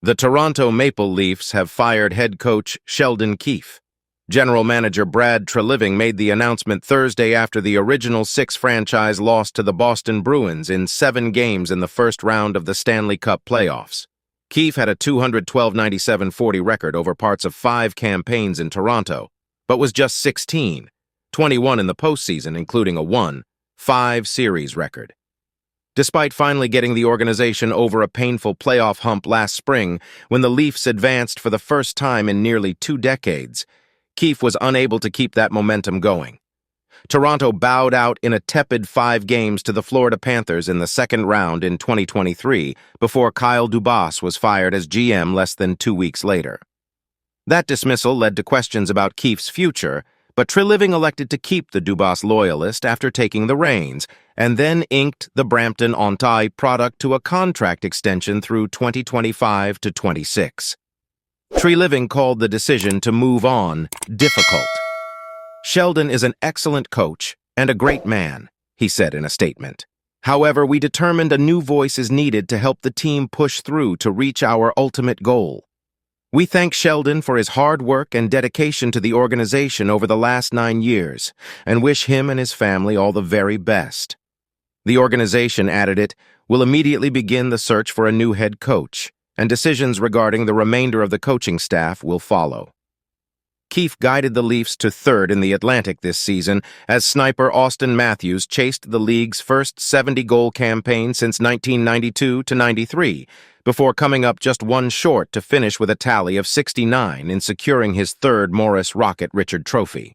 The Toronto Maple Leafs have fired head coach Sheldon Keefe. General manager Brad Treliving made the announcement Thursday after the original six franchise lost to the Boston Bruins in 7 games in the first round of the Stanley Cup playoffs. Keefe had a 212-97-40 record over parts of 5 campaigns in Toronto, but was just 16-21 in the postseason, including a 1-5 series record. Despite finally getting the organization over a painful playoff hump last spring when the Leafs advanced for the first time in nearly 2 decades, Keefe was unable to keep that momentum going. Toronto bowed out in a tepid 5 games to the Florida Panthers in the second round in 2023 before Kyle Dubas was fired as GM less than 2 weeks later. That dismissal led to questions about Keefe's future, but Treliving elected to keep the Dubas loyalist after taking the reins, and then inked the Brampton Ontario product to a contract extension through 2025 to 26. Treliving called the decision to move on difficult. "Sheldon is an excellent coach and a great man," he said in a statement. "However, we determined a new voice is needed to help the team push through to reach our ultimate goal. We thank Sheldon for his hard work and dedication to the organization over the last 9 years and wish him and his family all the very best." The organization, added it, will immediately begin the search for a new head coach, and decisions regarding the remainder of the coaching staff will follow. Keefe guided the Leafs to 3rd in the Atlantic this season as sniper Austin Matthews chased the league's first 70-goal campaign since 1992-93, before coming up just 1 short to finish with a tally of 69 in securing his 3rd Morris Rocket Richard Trophy.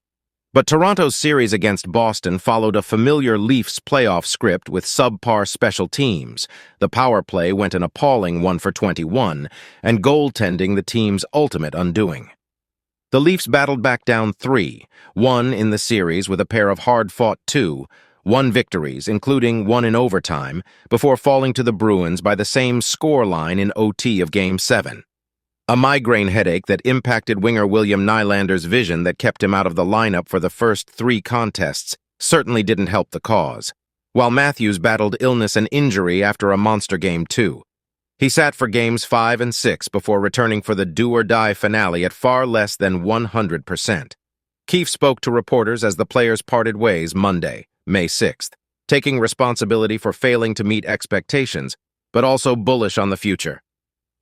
But Toronto's series against Boston followed a familiar Leafs playoff script with subpar special teams. The power play went an appalling 1 for 21, and goaltending the team's ultimate undoing. The Leafs battled back down 3-1 in the series with a pair of hard-fought 2-1 victories, including 1 in overtime, before falling to the Bruins by the same scoreline in OT of Game 7. A migraine headache that impacted winger William Nylander's vision that kept him out of the lineup for the first 3 contests certainly didn't help the cause, while Matthews battled illness and injury after a monster Game 2. He sat for Games 5 and 6 before returning for the do-or-die finale at far less than 100%. Keefe spoke to reporters as the players parted ways Monday, May 6th, taking responsibility for failing to meet expectations, but also bullish on the future.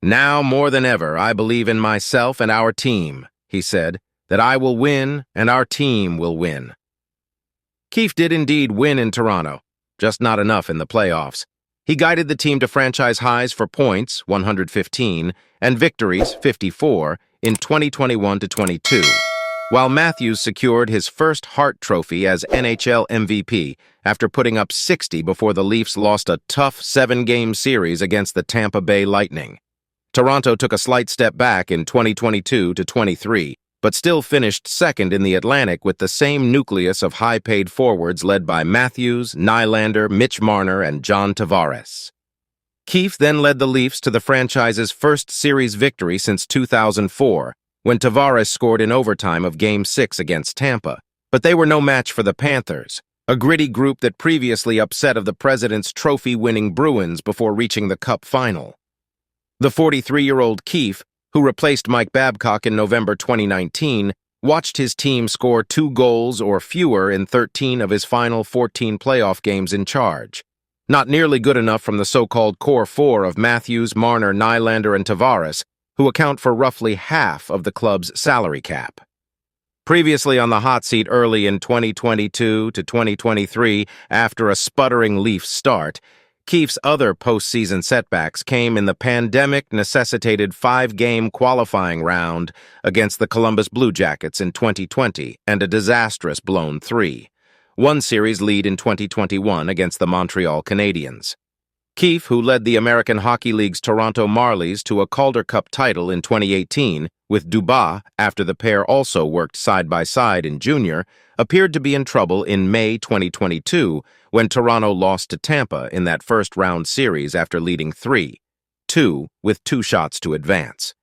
"Now, more than ever, I believe in myself and our team," he said, "that I will win and our team will win." Keefe did indeed win in Toronto, just not enough in the playoffs. He guided the team to franchise highs for points, 115, and victories, 54, in 2021-22, while Matthews secured his first Hart Trophy as NHL MVP after putting up 60 before the Leafs lost a tough 7-game series against the Tampa Bay Lightning. Toronto took a slight step back in 2022-23, but still finished 2nd in the Atlantic with the same nucleus of high-paid forwards led by Matthews, Nylander, Mitch Marner, and John Tavares. Keefe then led the Leafs to the franchise's first series victory since 2004, when Tavares scored in overtime of Game 6 against Tampa. But they were no match for the Panthers, a gritty group that previously upset of the President's trophy-winning Bruins before reaching the Cup final. The 43-year-old Keefe, who replaced Mike Babcock in November 2019, watched his team score 2 goals or fewer in 13 of his final 14 playoff games in charge. Not nearly good enough from the so-called core 4 of Matthews, Marner, Nylander, and Tavares, who account for roughly half of the club's salary cap. Previously on the hot seat early in 2022-2023, after a sputtering Leafs start, Keefe's other postseason setbacks came in the pandemic-necessitated 5-game qualifying round against the Columbus Blue Jackets in 2020 and a disastrous blown 3-1 series lead in 2021 against the Montreal Canadiens. Keefe, who led the American Hockey League's Toronto Marlies to a Calder Cup title in 2018 with Dubas after the pair also worked side-by-side in junior, appeared to be in trouble in May 2022 when Toronto lost to Tampa in that first-round series after leading 3-2 with 2 shots to advance.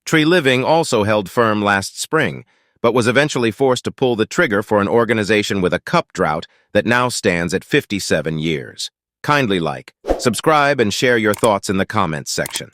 Treliving also held firm last spring, but was eventually forced to pull the trigger for an organization with a cup drought that now stands at 57 years. Kindly like, subscribe, and share your thoughts in the comments section.